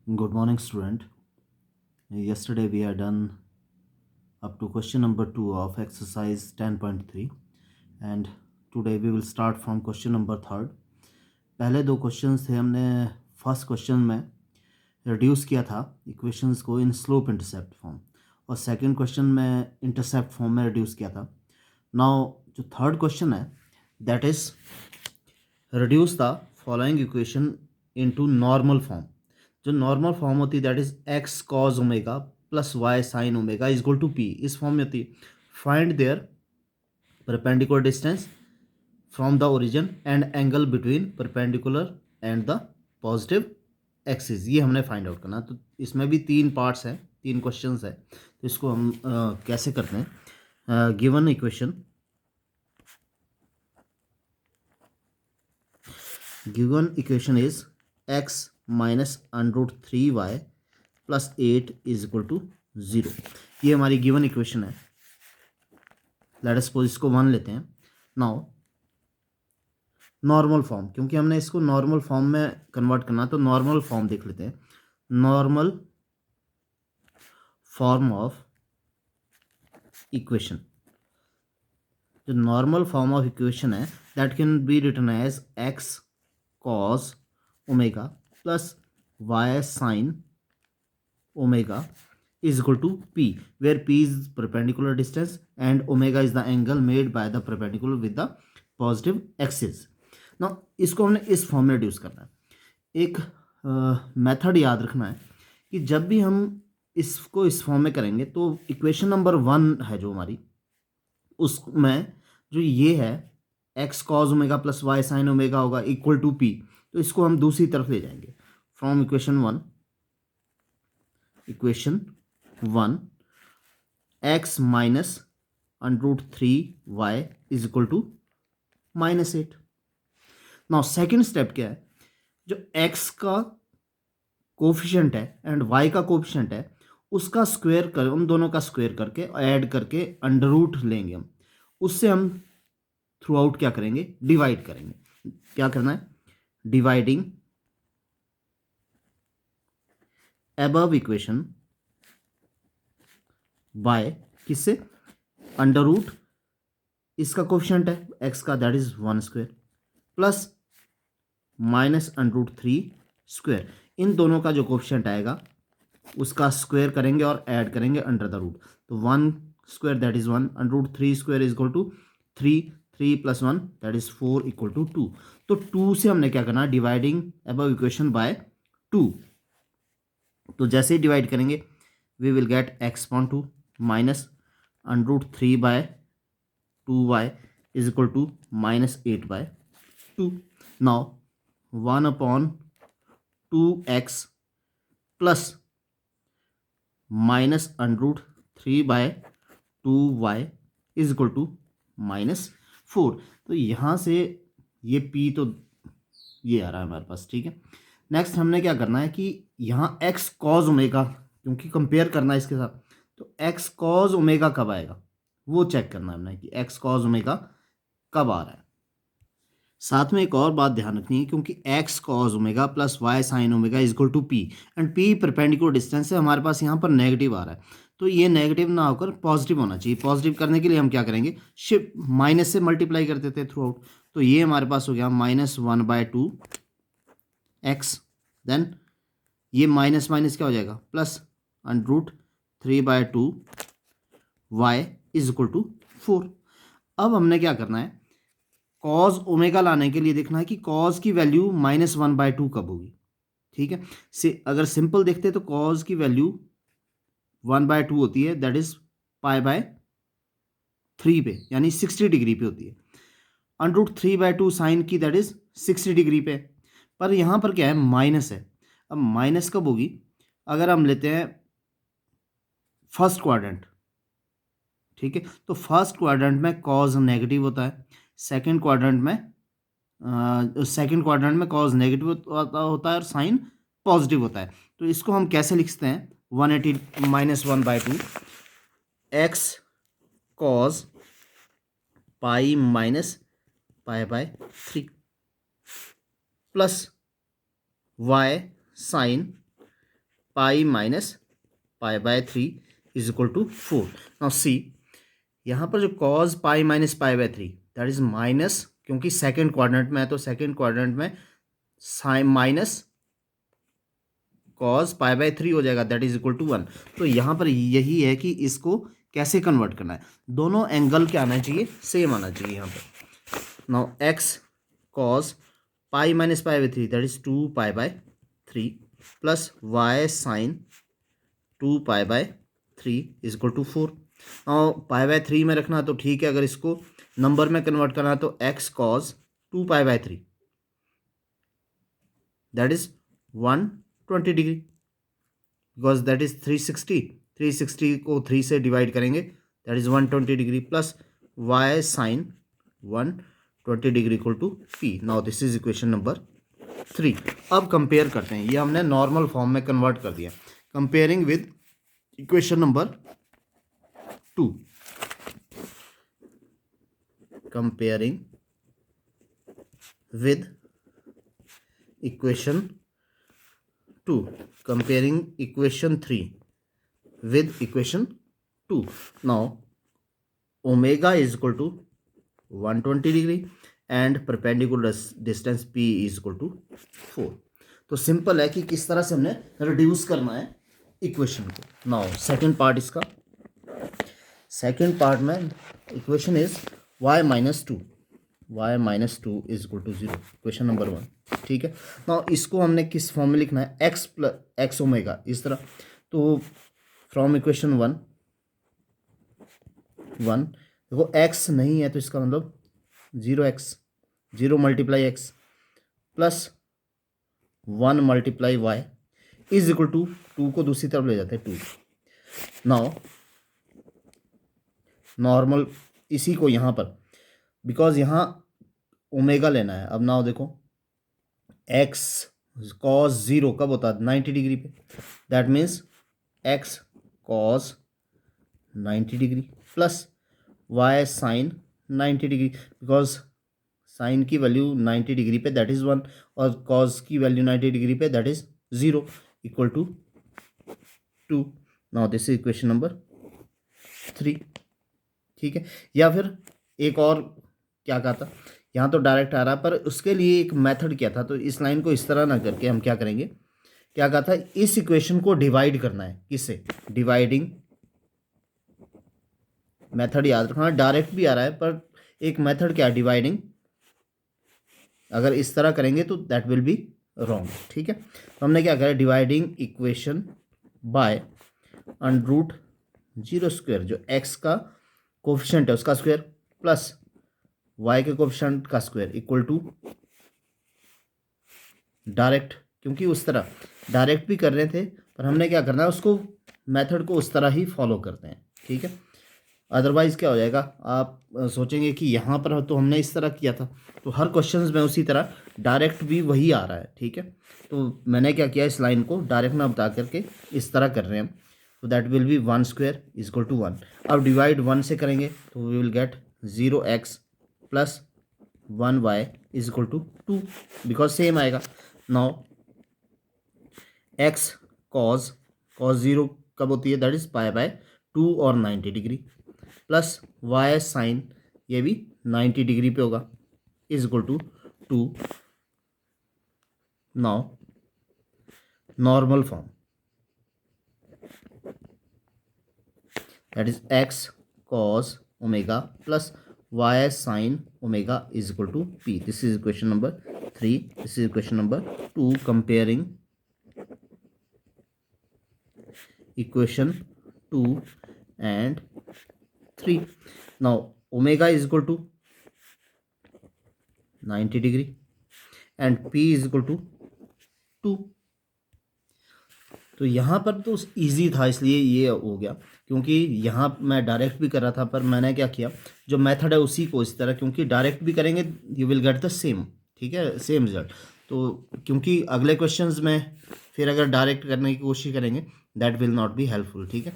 Good morning, student. Yesterday we are done up to question number 2 of exercise 10.3 and today we will start from question number 3rd. पहले दो questions थे, हमने first question में reduce किया था equations को in slope intercept form और second question में इंटरसेप्ट फॉर्म में रिड्यूस किया था. नाउ जो थर्ड क्वेश्चन है that is reduce the following equation into normal form. जो नॉर्मल फॉर्म होती है that is x cos omega plus y sine omega is equal to p. इस फॉर्म में होती है find their perpendicular distance from the origin and angle between perpendicular and the positive axis. ये हमने find out करना. तो इसमें भी तीन पार्ट्स हैं, तीन क्वेश्चंस है. तो इसको हम कैसे करते हैं. Given equation is x minus √3y plus 8 is equal to 0. ये हमारी गिवन इक्वेशन है. लेट अस सपोज इसको 1 लेते हैं. नाउ नॉर्मल फॉर्म, क्योंकि हमने इसको नॉर्मल फॉर्म में कन्वर्ट करना तो नॉर्मल फॉर्म देख लेते हैं. नॉर्मल फॉर्म ऑफ इक्वेशन, जो नॉर्मल फॉर्म ऑफ इक्वेशन है that can be written as x cos omega plus y sine omega is equal to p, where p is perpendicular distance and omega is the angle made by the perpendicular with the positive axis. now इसको हमने इस form में reduce करना है. एक method याद रखना है कि जब भी हम इसको इस फॉर्म में करेंगे तो इक्वेशन नंबर 1 है जो हमारी, उसमें जो ये है x cos omega plus y sine omega होगा इक्वल टू पी. तो इसको हम दूसरी तरफ ले जाएंगे. From equation 1 x minus √3y is equal to -8. Now second step क्या है, जो x का कोफिशिएंट है एंड y का कोफिशिएंट है उसका स्क्वायर कर, उन दोनों का स्क्वायर करके ऐड करके अंडर रूट लेंगे हम. उससे हम थ्रू आउट क्या करेंगे, डिवाइड करेंगे. क्या करना है, डिवाइडिंग अबव इक्वेशन बाय किससे, अंडर रूट इसका कोफिशिएंट है एक्स का that is 1² plus minus √3 square. इन दोनों का जो कोफिशिएंट आएगा उसका स्क्वायर करेंगे और ऐड करेंगे अंडर द रूट. तो 1² that is 1, √3² is equal to 3 plus 1 that is 4 equal to 2. तो 2 से हमने क्या करना, डिवाइडिंग अबव इक्वेशन बाय 2. तो जैसे ही डिवाइड करेंगे we will get x upon 2 minus √3/2y is equal to -8/2. Now 1/2x plus -√3/2y is equal to -4. तो यहाँ से ये p तो ये आ रहा है हमारे पास. ठीक है, नेक्स्ट हमने क्या करना है कि यहाँ एक्स कॉज ओमेगा, क्योंकि कंपेयर करना है इसके साथ, तो एक्स कॉज ओमेगा कब आएगा वो चेक करना है हमने कि एक्स कॉज ओमेगा कब आ रहा है. साथ में एक और बात ध्यान रखनी है, क्योंकि x cos omega plus y sine omega is equal to p and p perpendicular distance है, हमारे पास यहाँ पर नेगेटिव आ रहा है. तो ये नेगेटिव ना होकर पॉजिटिव होना चाहिए. पॉजिटिव करने के लिए हम क्या करेंगे, शिफ्ट माइनस से मल्टीप्लाई कर देते हैं थ्रू आउट. तो ये हमारे पास हो गया -1/2 एक्स, देन ये माइनस माइनस क्या हो जाएगा plus √3/2 y is equal to 4. अब हमने क्या करना है, कॉज ओमेगा लाने के लिए देखना है कि कॉज की वैल्यू -1/2 कब होगी. ठीक है, अगर सिंपल देखते तो कॉज की वैल्यू 1/2 होती है दैट इज π/3 पे, यानी 60 डिग्री पे होती है. √3/2 साइन की दैट इज 60 डिग्री पे. पर यहाँ पर क्या है, माइनस है. अब माइनस कब होगी, अगर हम लेते हैं फर्स्ट क्वाड्रेंट. ठीक है, तो फर्स्ट क्वाड्रेंट में कॉज नेगेटिव होता है, सेकंड क्वाड्रेंट में कॉज नेगेटिव होता है और साइन पॉजिटिव होता है. तो इसको हम कैसे लिखते हैं, 180 -1/2 x cos pi minus π/3 plus y sine pi minus pi by 3 is equal to 4। Now see, यहाँ पर जो cos pi minus pi by 3 that is minus, क्योंकि सेकेंड क्वाड्रेंट में है तो सेकेंड क्वाड्रेंट में sine minus cos pi by 3 हो जाएगा, दैट इज इक्वल टू 1। तो यहाँ पर यही है कि इसको कैसे कन्वर्ट करना है, दोनों एंगल क्या आना चाहिए, सेम आना चाहिए यहाँ पर। Now x cos pi minus pi by 3 that is 2 pi by 3 plus y sine 2 pi by 3 is equal to 4। और पाई बाय 3 में रखना तो ठीक है, अगर इसको नंबर में कन्वर्ट करना तो x cos 2 pi by 3 that is 120 degree, because that is 360, 360 को 3 से डिवाइड करेंगे that is 120 degree plus y sine 120 degree equal to p. Now this is equation number 3। अब कंपेयर करते हैं, ये हमने नॉर्मल फॉर्म में कन्वर्ट कर दिया, comparing with equation number 2, comparing with equation 2, comparing equation 3 with equation 2. Now omega is equal to 120 degree and perpendicular distance p is equal to 4। तो simple है कि किस तरह से हमने रिड्यूस करना है इक्वेशन को। नाउ सेकेंड पार्ट इसका, सेकेंड पार्ट में equation is y minus 2, y minus 2 is equal to 0, equation number 1। ठीक है, ना इसको हमने किस फॉर्म में लिखना है, x प्लस एक्स ओमेगा इस तरह। तो फ्रॉम इक्वेशन 1 देखो x नहीं है तो इसका मतलब 0x, 0 multiply x plus 1 multiply y is equal to 2 को दूसरी तरफ ले जाते हैं 2। नाउ नॉर्मल इसी को यहाँ पर, बिकॉज यहाँ ओमेगा लेना है। अब नाउ देखो एक्स कॉस 0 कब होता है, 90 डिग्री पे, that means x cos 90 degree plus y sine 90 degree, because sine की वैल्यू 90 डिग्री पे दैट इज 1 और कॉस की वैल्यू 90 डिग्री पे that is 0 equal to 2। Now this is equation number 3। ठीक है, या फिर एक और क्या कहा था, यहाँ तो डायरेक्ट आ रहा, पर उसके लिए एक मेथड क्या था, तो इस लाइन को इस तरह ना करके हम क्या करेंगे, क्या कहा था, इस इक्वेशन को डिवाइड करना है, किससे, डिवाइडिंग मेथड याद रखना, डायरेक्ट भी आ रहा है पर एक मेथड क्या, डिवाइडिंग, अगर इस तरह करेंगे तो दैट विल बी रॉन्ग। ठीक है, तो हमने क्या करा, dividing equation by under root 0 square, जो एक्स का कोफिशिएंट है उसका स्क्वायर प्लस y के कोफिशिएंट का स्क्वायर इक्वल टू डायरेक्ट, क्योंकि उस तरह डायरेक्ट भी कर रहे थे पर हमने क्या करना है, उसको मेथड को उस तरह ही फॉलो करते हैं। ठीक है, अदरवाइज क्या हो जाएगा, आप सोचेंगे कि यहाँ पर तो हमने इस तरह किया था, तो हर क्वेश्चंस में उसी तरह डायरेक्ट भी वही आ रहा है। ठीक है, तो मैंने क्या किया, इस लाइन को डायरेक्ट ना बता करके इस तरह कर रहे हैं, तो that will be 1 square is equal to 1। अब डिवाइड 1 से करेंगे तो we will get 0x plus 1y is equal to 2, because same आएगा। नाउ x कॉज 0 कब होती है, दैट इज पाई बाय 2 और 90 डिग्री प्लस y साइन ये भी 90 डिग्री पे होगा is equal to 2। Now normal form, that is x cos omega plus y sin omega is equal to p. This is equation number 3. This is equation number 2. Comparing equation 2 and 3. Now omega is equal to 90 degree and p is equal to 2. तो यहाँ पर तो easy था इसलिए ये हो गया, क्योंकि यहाँ मैं डायरेक्ट भी कर रहा था, पर मैंने क्या किया, जो मेथड है उसी को इस तरह, क्योंकि डायरेक्ट भी करेंगे you will get the same. ठीक है, सेम रिजल्ट। तो क्योंकि अगले क्वेश्चंस में फिर अगर डायरेक्ट करने की कोशिश करेंगे that will not be helpful. ठीक है,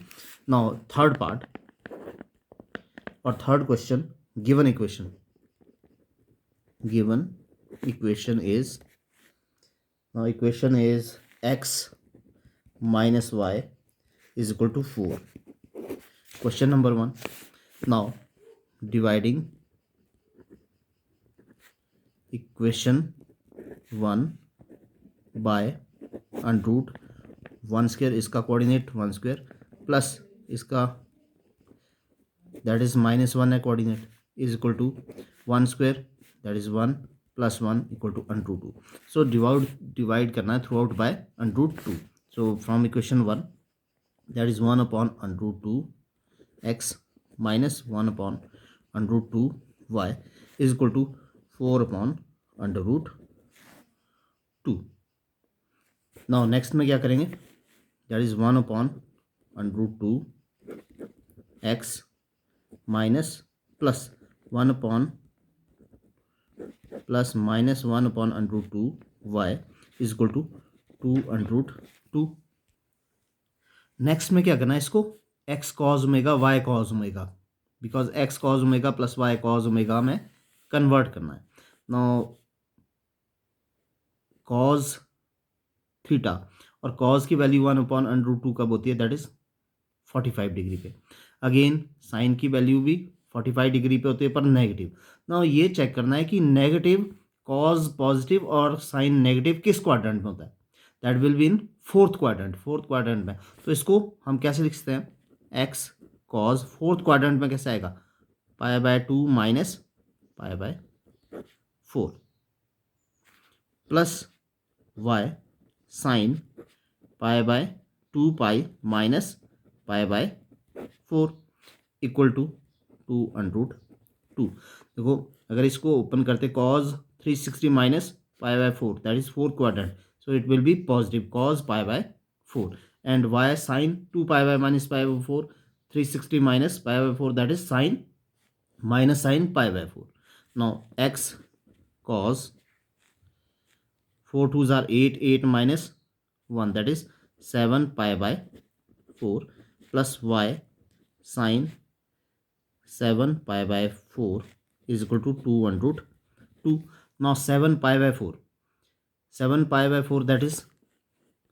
नाउ थर्ड पार्ट और third question, given equation is, now equation is x minus y is equal to 4. Question number 1. Now dividing equation 1 by under root 1 square, इसका coordinate 1 square plus इसका that is -1 है coordinate is equal to 1 square that is 1 plus 1 equal to under root 2. So divide करना है throughout by under root 2. So from equation 1 that is 1 upon under root 2 x minus 1 upon under root 2 y is equal to 4 upon under root 2. Now next में क्या करेंगे, that is 1 upon under root 2 x minus plus 1 upon plus minus 1 upon under root 2 y is equal to 2 under root 2. Next में क्या करना है, इसको x cos omega y cos omega, because x cos omega plus y cos omega में convert करना है. Now cos theta और cos की वैल्यू 1 अपॉन अंडर रूट 2 कब होती है, दैट इज 45 डिग्री पे. अगेन साइन की वैल्यू भी 45 डिग्री पे होती है पर नेगेटिव. नाउ ये चेक करना है कि नेगेटिव cos पॉजिटिव और साइन नेगेटिव किस क्वाड्रेंट में होता है, that will be in fourth quadrant में. तो इसको हम कैसे लिख सकते हैं, x cos फोर्थ क्वाड्रेंट में कैसे आएगा, pi by 2 minus pi by 4 plus y sine pi by 2 pi minus pi by 4 equal to 2 under root 2. देखो अगर इसको ओपन करते cos 360 minus pi by 4 that is fourth quadrant, so it will be positive cos pi by 4 and y sin 2 pi by minus pi by 4 360 minus pi by 4 that is sin minus sin pi by 4. Now x cos 4 2s are 8 minus 1 that is 7 pi by 4 plus y sin 7 pi by 4 is equal to 2 under root 2. Now 7 pi by 4 that is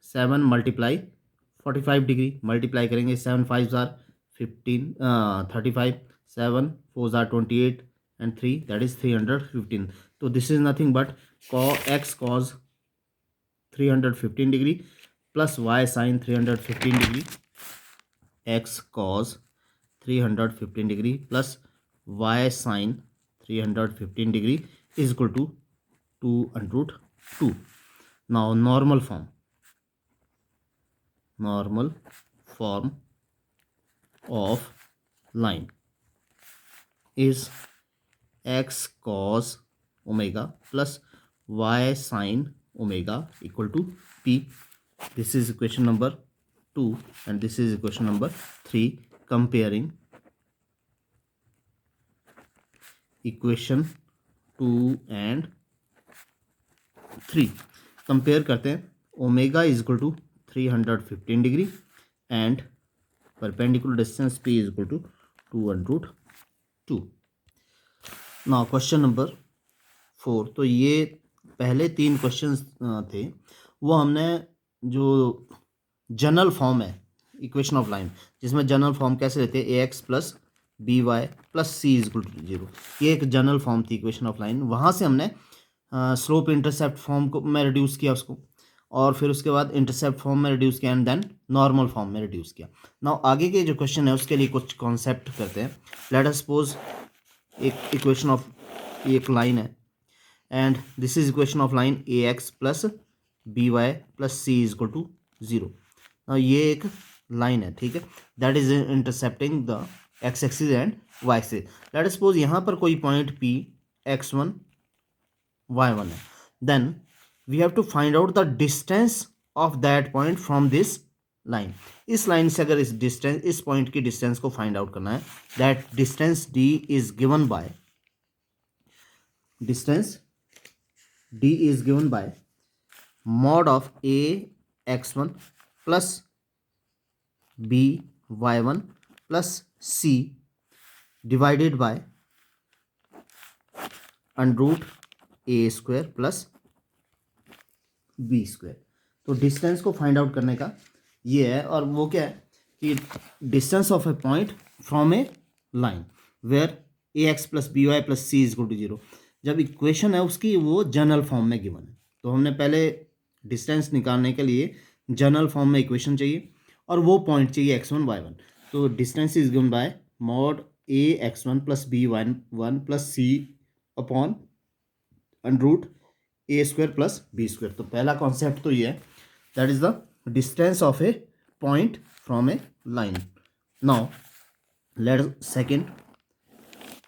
7 multiply 45 degree, multiply करेंगे 7 5 are 15 35 7 4 are 28 and 3 that is 315. तो this is nothing but x cos 315 degree plus y sin 315 degree, x cos 315 degree plus y sin 315 degree is equal to 2 under root 2. Now normal form of line is x cos omega plus y sin omega equal to p. This is equation number 2 and this is equation number 3. Comparing equation 2 and 3 compare करते हैं. Omega is equal to 315 degree and perpendicular distance p is equal to 2 under root 2. Now question number 4. तो ये पहले 3 questions थे, वो हमने जो general form है इक्वेशन ऑफ लाइन, जिसमें जनरल फॉर्म कैसे लेते हैं, ax plus b y plus c is equal to 0, ये एक जनरल फॉर्म थी इक्वेशन ऑफ लाइन. वहाँ से हमने स्लोप इंटरसेप्ट फॉर्म को में रिड्यूस किया उसको, और फिर उसके बाद इंटरसेप्ट फॉर्म में रिड्यूस किया एंड देन नॉर्मल फॉर्म में रिड्यूस किया. नाउ आगे के जो क्वेश्चन है उसके लिए कुछ कॉन्सेप्ट करते हैं. लेट अस सपोज एक इक्वेशन ऑफ एक लाइन है and this is equation of line a x plus b y plus c is equal to 0. Now ये एक लाइन है, ठीक है, that is intercepting the x axis and y axis. Let us suppose यहाँ पर कोई point P x1 y1 है, then we have to find out the distance of that point from this line. इस line से अगर इस point की distance को फाइंड आउट करना है, that distance d is given by mod of a x1 plus b y1 plus c divided by under root a square plus b square. तो distance को फाइंड आउट करने का ये है, और वो क्या है कि distance of a point from a line where a x plus b y plus c is equal to zero. जब इक्वेशन है उसकी वो जनरल फॉर्म में गिवन है, तो हमने पहले डिस्टेंस निकालने के लिए जनरल फॉर्म में इक्वेशन चाहिए और वो पॉइंट चाहिए एक्स वन वाई वन। तो distance is given by mod a x one plus b one one plus c upon under root a square plus b square. तो पहला कॉन्सेप्ट तो ये है, that is the distance of a point from a line. Now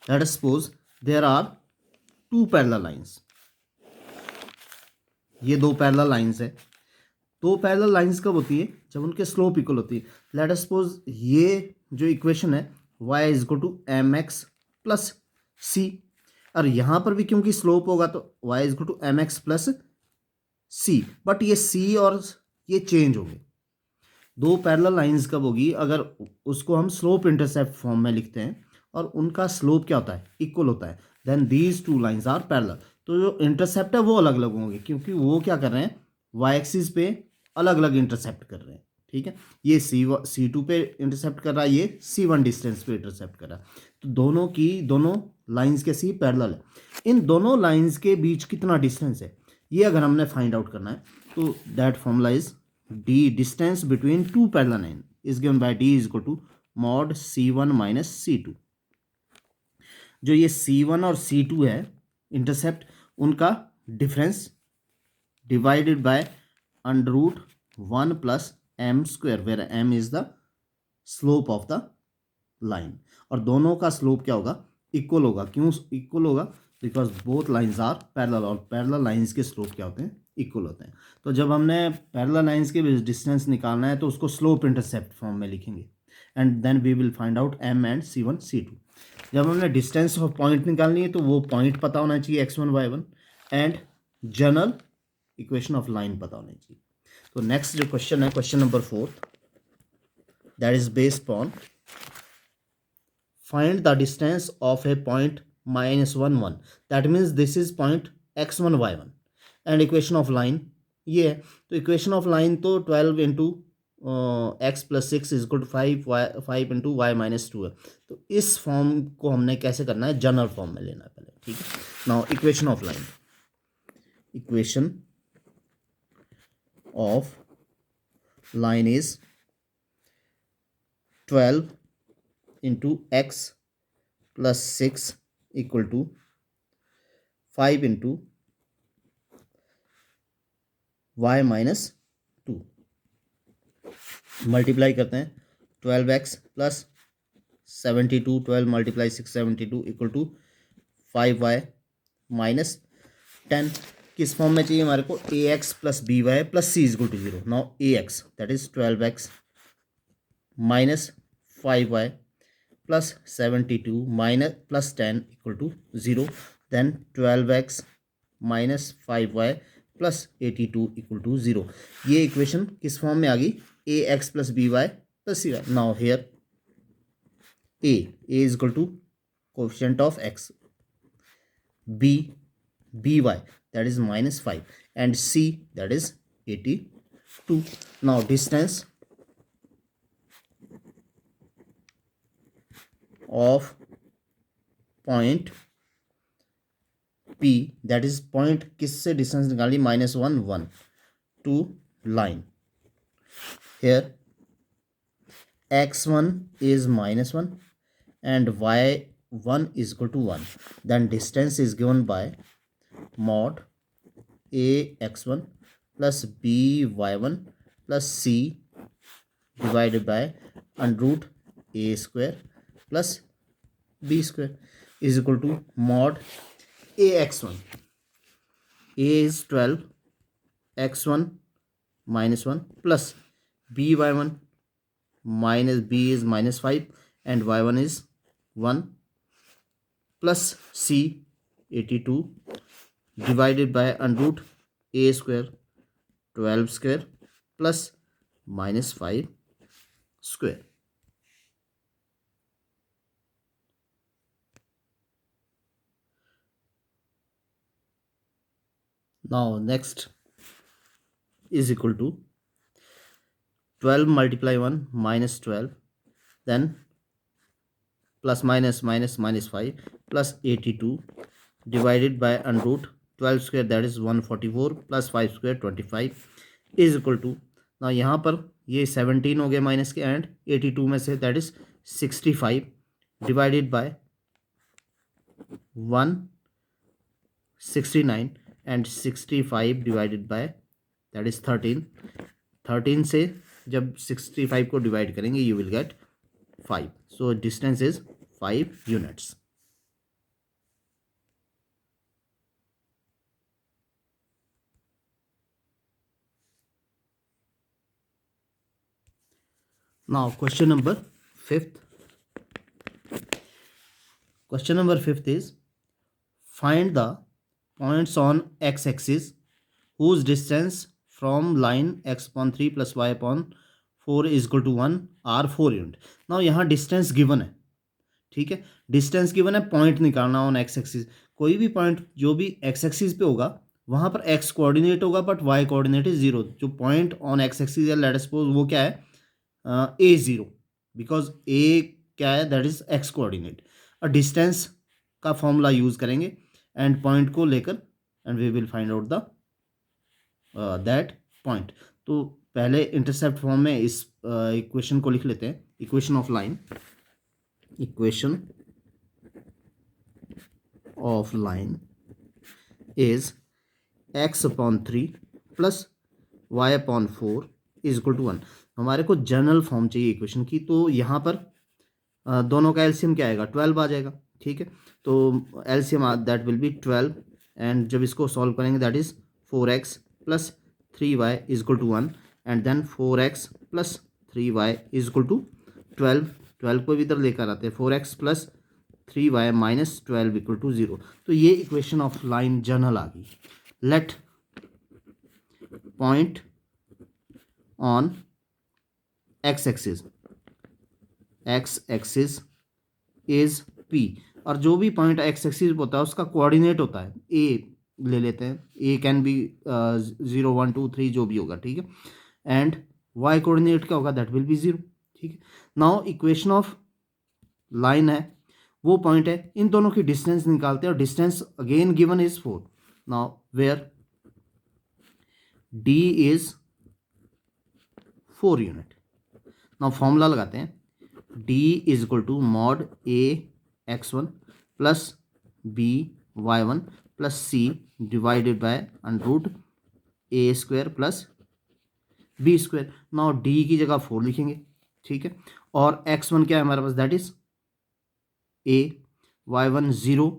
let us suppose there are two parallel lines। ये दो parallel lines है। दो parallel lines कब होती है? जब उनके स्लोप इक्वल होती है। लेट अस सपोज ये जो इक्वेशन है y is equal to m x plus c, और यहाँ पर भी क्योंकि स्लोप होगा तो y is equal to m x plus c, but ये c और ये चेंज होंगे। दो पैरेलल लाइंस कब होगी? अगर उसको हम स्लोप इंटरसेप्ट फॉर्म में लिखते हैं और उनका स्लोप क्या होता है? इक्वल होता है, then these two lines are parallel. तो जो इंटरसेप्ट है वो अलग अलग होंगे, क्योंकि वो क्या कर रहे हैं? वाई एक्सिस पे अलग अलग इंटरसेप्ट कर रहे हैं। ठीक है, ये सी टू पे इंटरसेप्ट कर रहा है, ये सी वन डिस्टेंस पे इंटरसेप्ट कर रहा है। तो दोनों लाइंस के सी पैरेलल है। इन दोनों लाइंस के बीच कितना डिस्टेंस है ये अगर हमने फाइंड आउट करना है तो that formula is d distance between two parallel line is given by d is equal to mod c1 minus c2। जो ये c1 और c2 है इंटरसेप्ट, उनका difference divided by under root 1 plus m square, where m is the slope of the line. और दोनों का slope क्या होगा? इक्वल होगा। क्यों इक्वल होगा? Because both lines are parallel, और पैरेलल लाइंस के स्लोप क्या होते हैं? इक्वल होते हैं। तो जब हमने पैरेलल लाइंस के डिस्टेंस निकालना है तो उसको स्लोप इंटरसेप्ट फॉर्म में लिखेंगे, and then we will find out m and c one c two. जब हमने डिस्टेंस ऑफ पॉइंट निकालनी है तो वो पॉइंट पता होना चाहिए x one y one, and general equation of line पता होनी चाहिए। तो नेक्स्ट जो क्वेश्चन है, question number 4, that is based on find the distance of a point minus 1 1, that means this is point x1 y1, and equation of line ये है। तो equation of line तो 12 into x plus six is equal to 5 into y minus 2 है। तो इस form को हमने कैसे करना है? जनरल फॉर्म में लेना है पहले। ठीक है, now equation of line, equation of line is 12 into x plus 6 equal to 5 into y minus 2। Multiply करते हैं, 12x plus 72, 12 multiply 6 72 equal to 5y minus 10। किस फॉर्म में चाहिए हमारे को? A x plus b y plus c is equal to zero. Now a x that is 12x minus 5y plus 72 minus plus 10 equal to 0, then 12x minus 5y plus 82 equal to 0। ये equation किस form में आ गई? A x plus b y plus c y. Now here a is equal to coefficient of x, b y that is minus 5, and c that is 82। Now distance of point P, that is point किससे distance निकाली? Minus 1 1 to line. here x1 is minus 1 and y1 is equal to 1, then distance is given by mod a x1 plus b y1 plus c divided by under root a square plus b square is equal to mod a x1, a is 12, x1 minus 1 plus b y1 minus b is minus 5 and y1 is 1 plus c 82 divided by under root a square 12 square plus minus 5 square। Now next is equal to 12 multiply 1 minus 12, then plus minus minus minus 5 plus 82 divided by under root 12 square, that is 144 plus 5 square 25 is equal to, now यहाँ पर ये 17 हो गए minus के and 82 में say that is 65 divided by 169 and 65 divided by that is 13 से जब 65 को डिवाइड करेंगे you will gate 5, so distance is 5 units. Now question number 5th. Question number 5th is, find the points on x-axis whose distance from line x upon 3 plus y upon 4 is equal to 1 are 4 unit. Now यहाँ distance given है, ठीक है, distance given है, point निकालना on x axis. कोई भी point जो भी एक्स एक्सिस पे होगा वहां पर एक्स कोऑर्डिनेट होगा but y coordinate is zero. जो पॉइंट ऑन एक्स एक्सिस या लेट सपोज वो क्या है, ए जीरो, बिकॉज ए क्या है, दैट इज एक्स कोऑर्डिनेट. और डिस्टेंस का फॉर्मूला यूज करेंगे एंड पॉइंट को लेकर and we will find out the that point. तो पहले इंटरसेप्ट फॉर्म में इस इक्वेशन को लिख लेते हैं. Equation of line, equation of line is x upon 3 plus y upon 4 is equal to 1. हमारे को जनरल फॉर्म चाहिए इक्वेशन की, तो यहाँ पर दोनों का एलसीएम क्या आएगा, 12 आ जाएगा, ठीक है. तो LCM that will be 12 and जब इसको सॉल्व करेंगे that is 4x plus 3y is equal to 1 and then 4x plus 3y is equal to 12 को भी इधर लेकर आते हैं, 4x plus 3y minus 12 equal to 0. तो ये इक्वेशन ऑफ लाइन जनरल आ गई. Let point on x axis is p, और जो भी पॉइंट एक्स एक्सिस होता है उसका कोऑर्डिनेट होता है a ले लेते हैं, a कैन बी 0 1 2 3 जो भी होगा, ठीक है, एंड y कोऑर्डिनेट क्या होगा, दैट विल बी 0, ठीक है. नाउ इक्वेशन ऑफ लाइन है, वो पॉइंट है, इन दोनों की डिस्टेंस निकालते हैं और distance again given is 4. Now where d is 4 unit. Now formula लगाते हैं, d is equal to mod a x1 plus b y1 plus c divided by under root a square plus b square. Now d की जगह 4 लिखेंगे, ठीक है, और x1 क्या है हमारे पास, that is a, y1 0,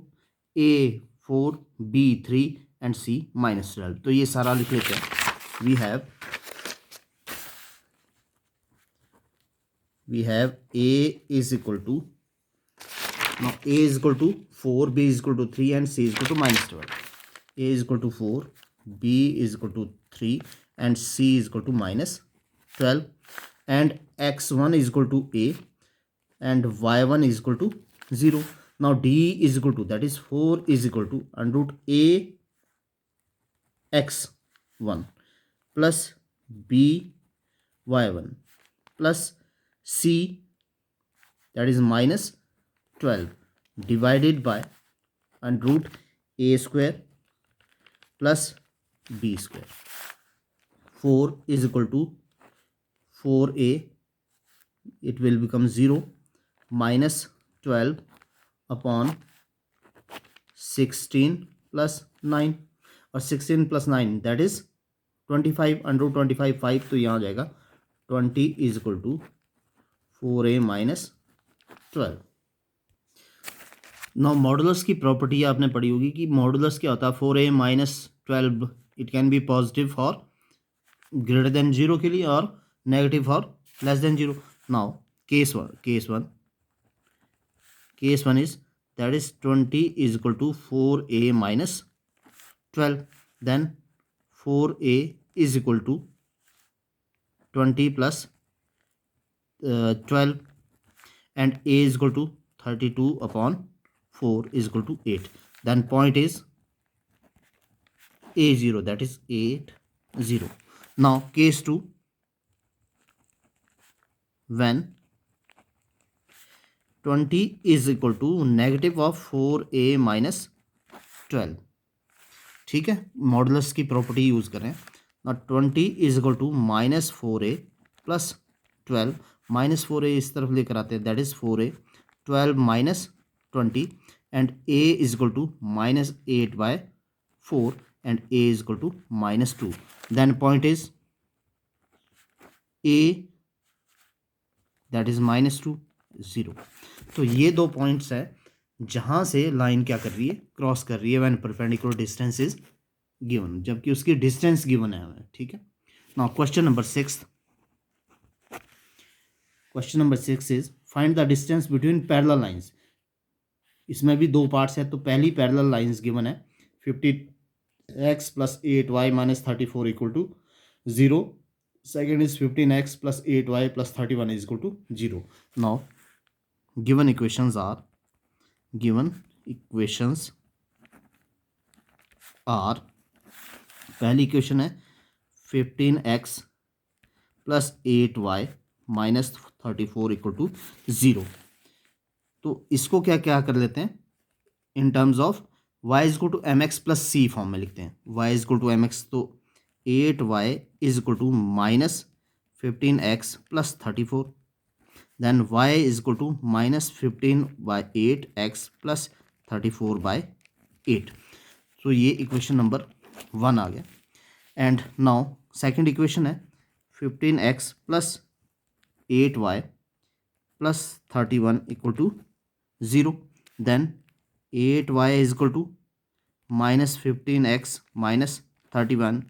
a 4, b 3 and c minus 12. तो ये सारा लिख लेते हैं. We have a is equal to, now a is equal to 4, b is equal to 3 and c is equal to minus 12. a is equal to 4, b is equal to 3 and c is equal to minus 12 and x1 is equal to a and y1 is equal to 0. Now d is equal to, that is 4 is equal to under root a x1 plus b y1 plus c, that is minus 12 divided by under root a square plus b square. 4 is equal to 4a, it will become 0 minus 12 upon 16 plus 9, और 16 plus 9 that is 25 under root 25 5, तो यहाँ आ जाएगा 20 is equal to 4a minus 12. Now modulus की property आपने पढ़ी होगी कि modulus क्या होता है, 4a minus 12 it can be positive for greater than 0 के लिए और negative for less than 0. Now case one is that is 20 is equal to 4a minus 12, then 4a is equal to 20 plus 12 and a is equal to 32 upon 4 is equal to 8. Then point is a0, that is 8 0. Now case 2, when 20 is equal to negative of 4a minus 12। ठीक है, modulus की property use करें ना। 20 is equal to -4a plus 12, -4a इस तरफ लेकर आते हैं, that is 4a, 12 minus 20 and a is equal to -8/4 and a is equal to -2। Then point is a that is -2, 0। तो ये दो पॉइंट्स है जहाँ से लाइन क्या कर रही है, क्रॉस कर रही है when perpendicular distance is given, जबकि उसकी डिस्टेंस गिवन है हमें। ठीक है, now question number 6। Question number 6 is find the distance between parallel lines. इसमें भी दो पार्ट्स है। तो पहली पैरेलल लाइंस गिवन है 50x + 8y - 34 equal to 0। Second is 15x + 8y + 31 is equal to 0। Now given equations are पहली equation है 15x + 8y - 34 equal to 0। तो इसको क्या क्या कर लेते हैं, in terms of y is equal to mx + c form में लिखते हैं। y is equal to mx, तो 8y is equal to -15x + 34, then y is equal to -15/8x + 34/8। तो ये इक्वेशन नंबर 1 आ गया। एंड नाउ सेकंड इक्वेशन है 15x + 8y + 31 equal to 0। Then 8y is equal to -15x - 31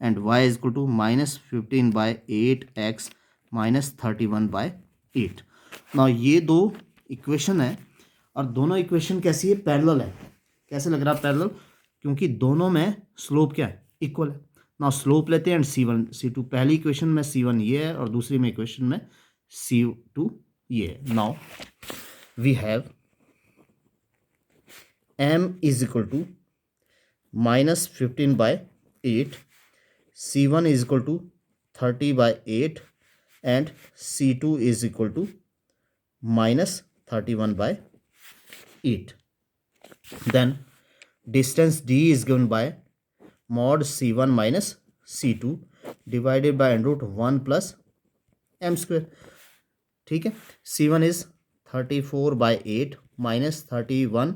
and y is equal to -15/8x - 31/8। ना ये दो equation है और दोनों इक्वेशन कैसी है, पैरेलल है। कैसे लग रहा है पैरेलल, क्योंकि दोनों में स्लोप क्या है, इक्वल है ना। स्लोप लेते हैं एंड C1 C2, पहली इक्वेशन में C1 ये है और दूसरी में इक्वेशन में C2 ये है। Now we have m is equal to -15/8, C1 is equal to 30/8 and C2 is equal to -31/8। then distance d is given by mod C1 minus C2 divided by √1 plus m square। ठीक है, C1 is 34/8 minus 31,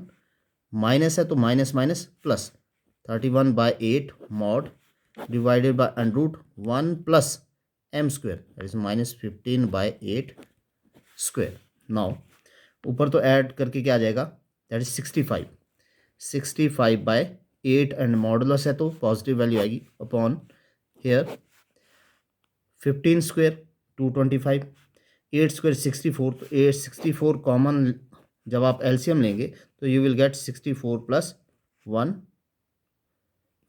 minus है तो minus minus plus 31/8 mod divided by √1 plus m square, that is -15/8 square। Now ऊपर तो add करके क्या आ जाएगा, दैट इज 65/8 एंड मॉडुलस है तो पॉजिटिव वैल्यू आएगी अपॉन हेयर 15 स्क्वेयर 225, 8 स्क्वेयर 64, तो 64 कॉमन जब आप एलसीएम लेंगे तो you will get 64 + 1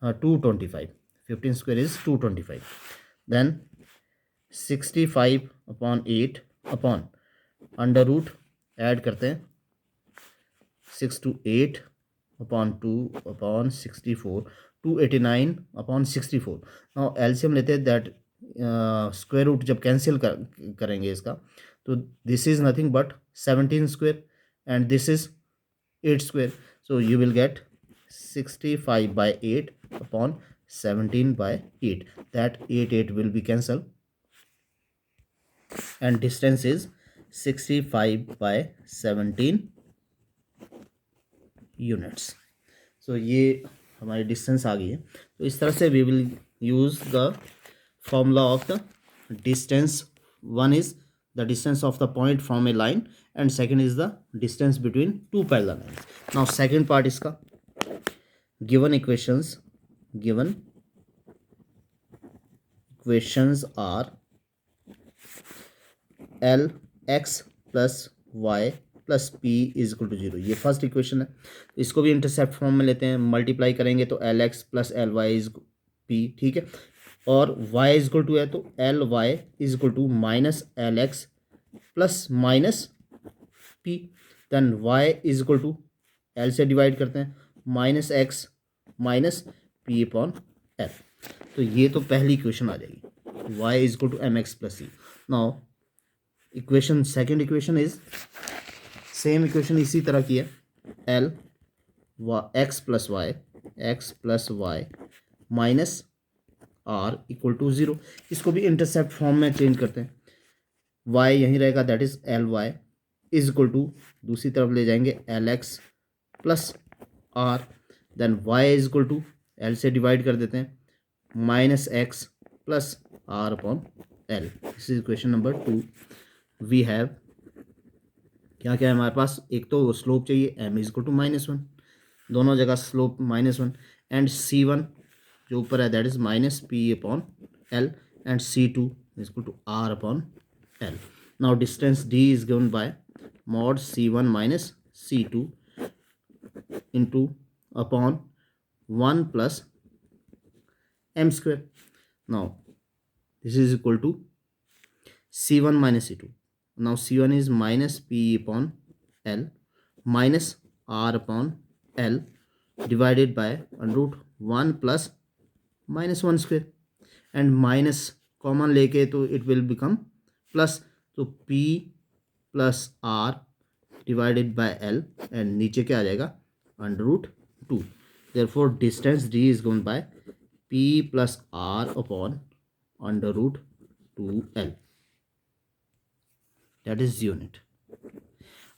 225, 15 square is 225, then 65/8 upon √ add करते हैं 6 to 8 upon 2 upon 64, 289/64। Now LCM लेते हैं, दैट स्क्वायर रूट जब कैंसिल करेंगे इसका, तो this is nothing but 17 square and this is 8 square, so you will get 65/8 upon 17/8, that 8 will be cancelled and distance is 65/17 units. So ये हमारी distance आ गई है। तो इस तरह से we will use the formula of the distance. One is the distance of the point from a line and second is the distance between two parallel lines. Now second part इसका, given equations are LX + Y + P is equal to 0। ये first equation है, इसको भी intercept form में लेते हैं, multiply करेंगे तो LX + LY इज P। ठीक है, और y इज इक्वल टू है तो LY is equal to -LX + -P, then y is equal to L से डिवाइड करते हैं -X -P/L। तो ये तो पहली इक्वेशन आ जाएगी, y is equal to mx + c। Now equation second equation is same equation इसी तरह की है, l x plus y minus r equal to 0। इसको भी इंटरसेप्ट फॉर्म में चेंज करते हैं, y यहीं रहेगा, that is l y is equal to, दूसरी तरफ ले जाएंगे l x plus r, then y is equal to, l से डिवाइड कर देते हैं, minus x plus r upon l. This is equation number 2। We have क्या क्या है हमारे पास, एक तो स्लोप चाहिए m इज इक्वल टू -1, दोनों जगह स्लोप -1, एंड c1 जो ऊपर है that is minus p upon l, and c2 is equal to r upon l. Now distance d is given by mod c1 minus c2 into upon 1 plus m square. Now this is equal to c1 minus c2. Now c1 is minus p upon l minus r upon l divided by under root 1 plus minus 1 square, and minus common लेके तो it will become plus, तो p plus r divided by l, and नीचे क्या आ जाएगा under root 2। Therefore distance d is given by p plus r upon under root 2l, that is unit.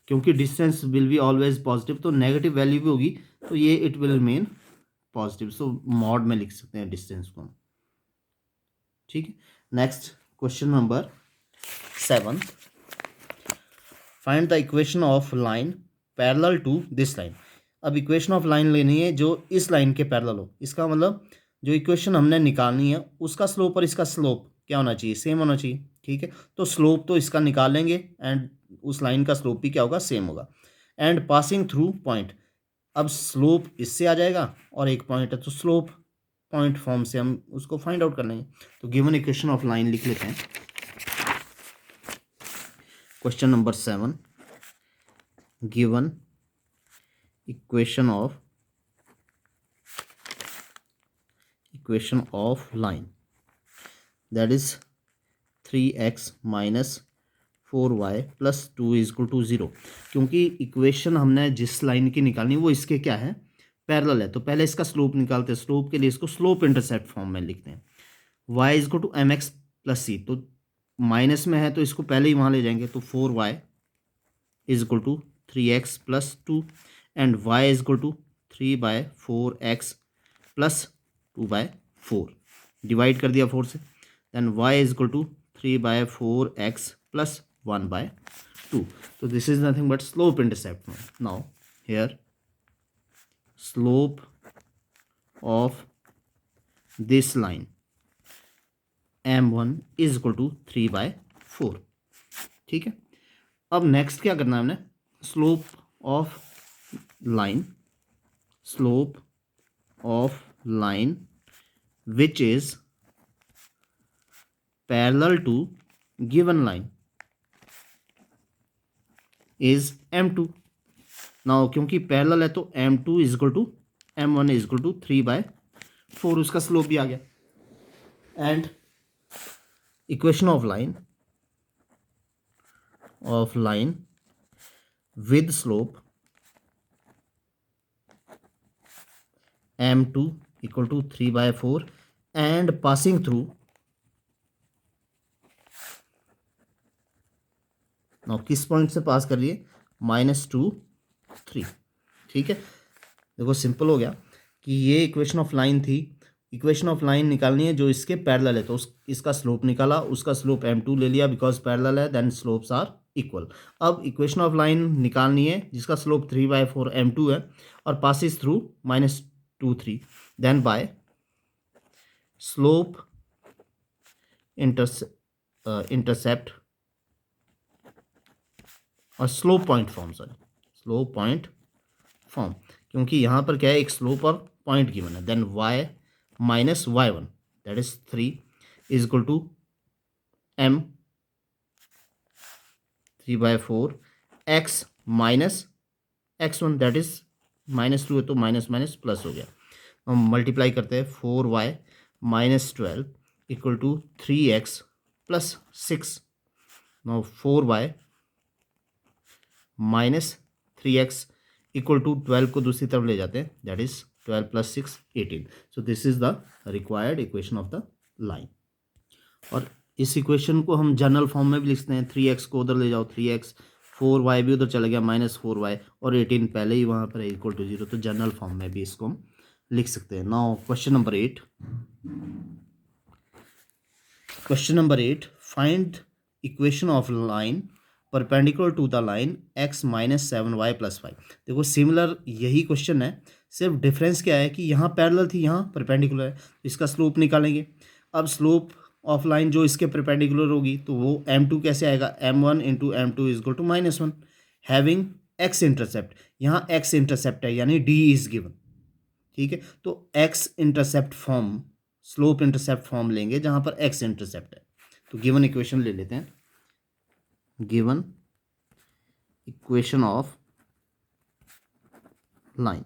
क्योंकि distance will be always positive, तो negative value भी होगी तो ये it will remain positive, so mod में लिख सकते हैं डिस्टेंस को हम, ठीक है। Next question number 7, find the equation of line parallel to this line. अब इक्वेशन ऑफ लाइन लेनी है जो इस लाइन के पैरेलल हो, इसका मतलब जो इक्वेशन हमने निकालनी है उसका स्लोप और इसका स्लोप क्या होना चाहिए, सेम होना चाहिए, ठीक है। तो स्लोप तो इसका निकाल लेंगे एंड उस लाइन का स्लोप भी क्या होगा, सेम होगा, एंड पासिंग थ्रू पॉइंट। अब स्लोप इससे आ जाएगा और एक पॉइंट है तो स्लोप पॉइंट फॉर्म से हम उसको फाइंड आउट कर लेंगे। तो गिवन इक्वेशन ऑफ लाइन लिख लेते हैं। Question number 7, given equation of line that is 3x minus 4y plus 2 is equal to 0। क्योंकि इक्वेशन हमने जिस लाइन की निकालनी वो इसके क्या है, पैरेलल है, तो पहले इसका स्लोप निकालते हैं। स्लोप के लिए इसको स्लोप इंटरसेप्ट फॉर्म में लिखते हैं, y is equal to m x plus c, तो माइनस में है तो इसको पहले ही वहाँ ले जाएंगे, तो 4y is equal to 3x plus 2, and y is equal to 3/4x plus 2/4, divide कर दिया 4 से, then y is equal to 3/4x plus 1/2। तो this is nothing but slope intercept. Now here slope of this line m1 is equal to 3/4, ठीक है। अब next क्या करना है हमने, slope of line which is parallel to given line is m2। Now क्योंकि parallel है तो m2 is equal to m1 is equal to 3/4, उसका स्लोप भी आ गया, and equation of line with slope m2 equal to 3/4 and passing through, now किस पॉइंट से पास कर लिए, -2 3, ठीक है। देखो सिंपल हो गया कि ये इक्वेशन ऑफ लाइन थी, इक्वेशन ऑफ लाइन निकालनी है जो इसके पैरेलल है, तो इसका स्लोप निकाला, उसका स्लोप m2 ले लिया बिकॉज पैरेलल है, देन स्लोप्स आर इक्वल। अब इक्वेशन ऑफ लाइन निकालनी है जिसका स्लोप 3/4 m2 है और passes through -2 3, then by slope intercept और slope point form, slope point form, क्योंकि यहाँ पर क्या है, एक स्लोप और पॉइंट गिवन है, then y minus y1 that is 3 is equal to m 3/4 x minus x1 that is -2 है तो माइनस माइनस प्लस हो गया। हम मल्टीप्लाई करते हैं, 4y minus 12 equal to 3x plus 6, now 4y minus 3x equal to 12 को दूसरी तरफ ले जाते हैं, that is 12 plus 6 18. So this is the required equation of the line. और इस इक्वेशन को हम जनरल फॉर्म में भी लिखते हैं. 3x को उधर ले जाओ, 3x, 4y भी उधर चला गया माइनस 4y, और 18 पहले ही वहाँ पर इक्वल टू 0. तो जनरल फॉर्म में भी इसको हम लिख सकते हैं. Now question number 8. Question number 8, find equation of line perpendicular to the line x minus 7y plus 5. देखो सिमिलर यही क्वेश्चन है, सिर्फ डिफरेंस क्या है कि यहाँ पैरेलल थी, यहाँ परपेंडिकुलर है. तो इसका स्लोप निकालेंगे. अब स्लोप ऑफ लाइन जो इसके परपेंडिकुलर होगी तो वो m2 कैसे आएगा, m1 into m2 is equal to -1 having x intercept. यहाँ x इंटरसेप्ट है यानी d इज गिवन. ठीक है, तो x intercept form, slope intercept form लेंगे जहाँ पर x इंटरसेप्ट है. तो गिवन इक्वेशन ले लेते हैं. Given equation of line.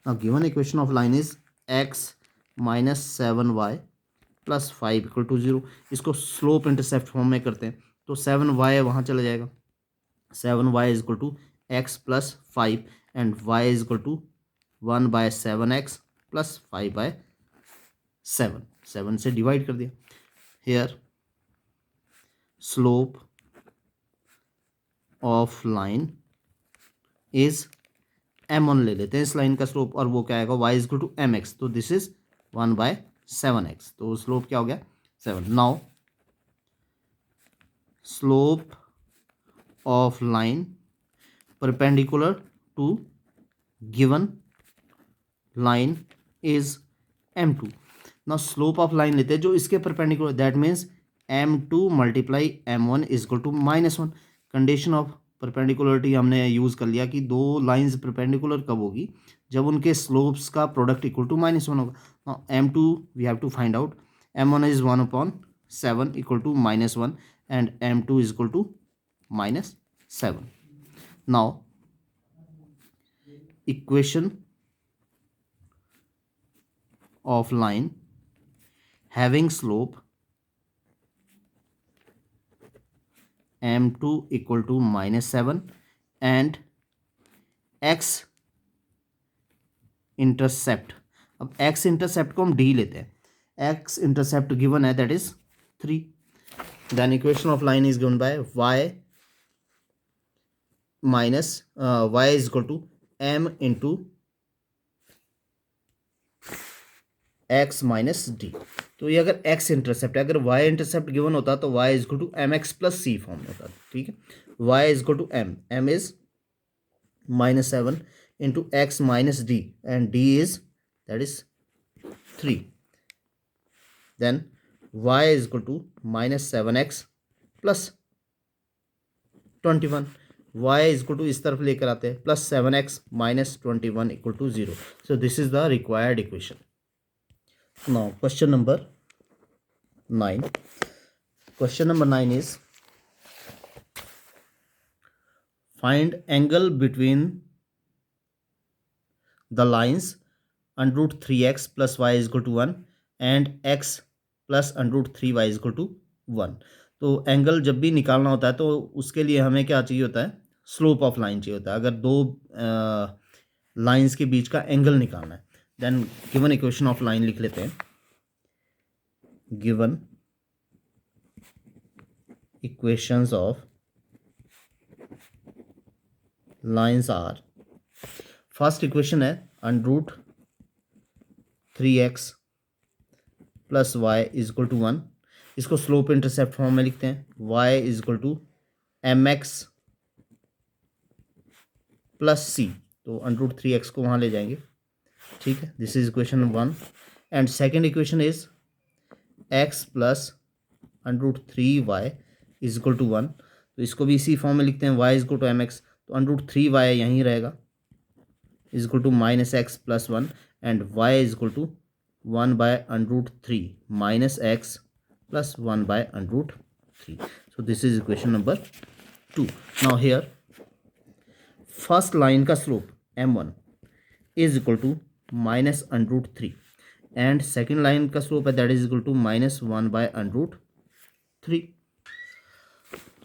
now given equation of line is x minus 7y plus 5 equal to 0. इसको स्लोप इंटरसेप्ट फॉर्म में करते हैं तो 7y वहाँ चला जाएगा. 7y is equal to x plus 5 and y is equal to 1/7x plus 5/7. 7 से divide कर दिया. Here slope of line is m1 ले लेते हैं इस लाइन का स्लोप, और वो क्या आएगा, y is equal to mx. तो दिस इज 1/7x. तो स्लोप क्या हो गया, 7. Now slope of line perpendicular to given line is m2. Now slope of line लेते हैं जो इसके perpendicular, that means m2 multiply m1 is equal to -1. Condition of perpendicularity हमने यूज़ कर लिया कि दो लाइंस परपेंडिकुलर कब होगी, जब उनके स्लोप्स का प्रोडक्ट इक्वल टू -1 होगा. m2 we have to find out. m1 is 1/7 equal to -1 and m2 is equal to -7. Now equation of line having slope m2 equal to -7 and x intercept. अब x intercept को हम d लेते हैं. x intercept given है that is 3. Then equation of line is given by y minus y is equal to m into x minus D. तो ये अगर x intercept है, अगर y इंटरसेप्ट गिवन होता तो y is equal to mx plus c form में होता. ठीक है, y is equal to m is -7 into x minus D and d is that is 3. Then y is equal to -7x plus 21. y is equal to इस तरफ लेकर आते हैं plus 7x minus 21 equal to 0. So this is the required equation. Now question number 9. Question number 9 is find angle between the lines under root 3x plus y is equal to 1 and x plus under root 3y is equal to 1. तो angle जब भी निकालना होता है तो उसके लिए हमें क्या चाहिए होता है, स्लोप ऑफ लाइन चाहिए होता है. अगर दो लाइंस के बीच का एंगल निकालना है then given equation of line लिख लेते हैं. Given equations of lines are, first equation है under root 3x plus y is equal to 1. इसको स्लोप इंटरसेप्ट फॉर्म में लिखते हैं. y is equal to mx plus c. तो अंडर रूट 3x को वहाँ ले जाएंगे. ठीक है, this is equation 1. And second equation is x plus under root 3y is equal to 1. तो इसको भी इसी फॉर्म में लिखते हैं. y is equal to mx. तो अंडर रूट 3y यहीं रहेगा is equal to -x plus 1 and y is equal to 1/√3 minus x plus 1/√3. So this is equation number 2. Now here first line का slope m1 is equal to -√3 and second line का slope है that is equal to -1/√3.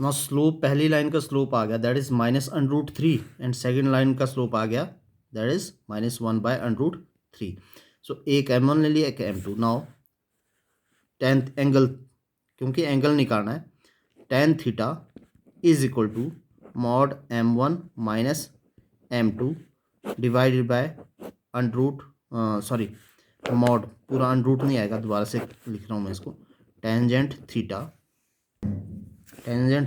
ना slope, पहली line का slope आ गया that is -√3 and second line का slope आ गया that is -1/√3. सो एक m1 ले लिया, एक m2. नाउ टेन एंगल, क्योंकि एंगल निकालना है, tan theta is equal to mod m1 minus m2 divided by under root, sorry mod पूरा अंडरूट नहीं आएगा, दोबारा से लिख रहा हूँ मैं इसको. Tangent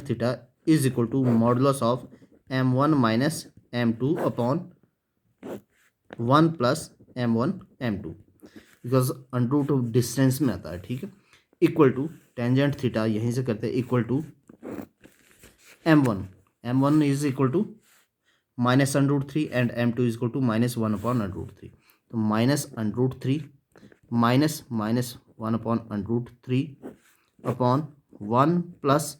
theta is equal to modulus of m1 minus m2 upon 1 plus m1 m2, because under root distance में आता है. ठीक है, इक्वल टू टेंजेंट थीटा यहीं से करते हैं, equal to m1 is equal to -√3 and m2 is equal to -1/√3. तो -√3 माइनस -1/√3 अपॉन 1 प्लस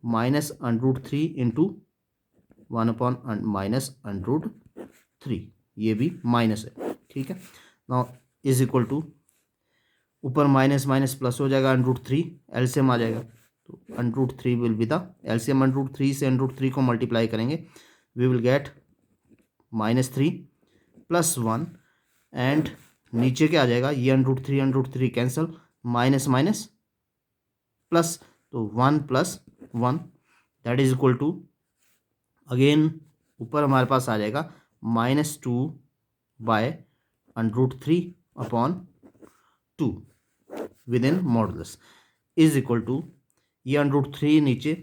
-√3 इंटू 1/-√3, ये भी माइनस है. ठीक है, नाउ इज इक्वल टू ऊपर माइनस माइनस प्लस हो जाएगा, √3 एलसीएम आ जाएगा. तो √3 विल बी द एलसीएम. √3 से √3 को मल्टीप्लाई करेंगे, we will get -3 plus 1 and नीचे क्या आ जाएगा, ये √3 कैंसिल, माइनस माइनस प्लस, तो 1 plus 1 that is equal to, again ऊपर हमारे पास आ जाएगा -2/√3 upon 2 within modulus is equal to, ये √3 नीचे,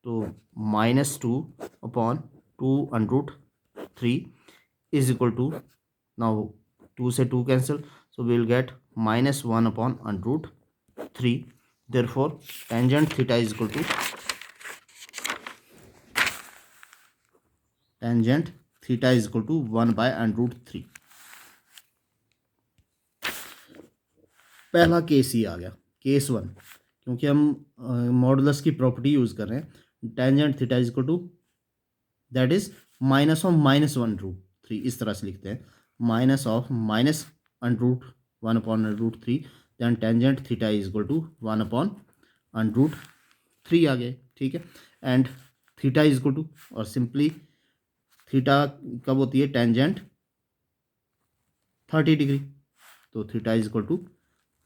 तो -2 upon 2√3 is equal to, now 2 से 2 cancel, so we will get -1/√3. Therefore tangent theta is equal to, tangent theta is equal to 1/√3. पहला केस ही आ गया, केस 1, क्योंकि हम मॉडुलस की property use कर रहे हैं. Tangent theta is equal to that is minus of -1/√3, इस तरह से लिखते हैं, minus of -1/√3, then tangent theta is equal to 1/√3 आ गए. ठीक है, and theta is equal to, और सिंपली थीटा कब होती है, टेंजेंट 30 डिग्री, तो theta is equal to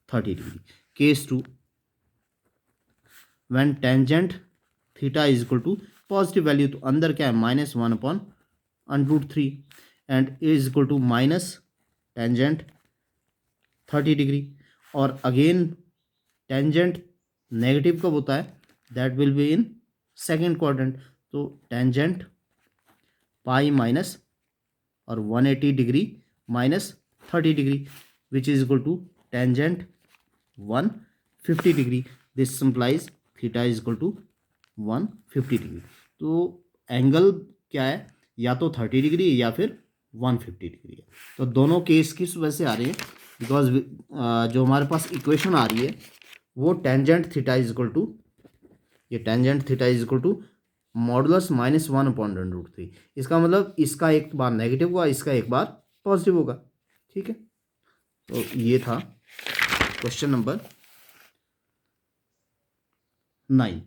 30 degree. Case 2, when tangent theta is equal to positive value, तो अंदर क्या है, -1/√3 and is equal to minus tangent 30 degree. और अगेन टेंजेंट नेगेटिव कब होता है, that will be in second quadrant. तो टेंजेंट पाई माइनस और 180 degree minus 30 degree which is equal to tangent 150 degree. This simplifies theta is equal to 150 degree. तो angle क्या है, या तो 30 डिग्री या फिर 150 डिग्री है. तो दोनों केस किस वजह से आ रही है, बिकॉज जो हमारे पास इक्वेशन आ रही है वो tangent theta is equal to, ये tangent theta is equal to modulus -1/√3. इसका मतलब इसका एक बार नेगेटिव होगा, इसका एक बार पॉजिटिव होगा. ठीक है, तो ये था क्वेश्चन नंबर 9.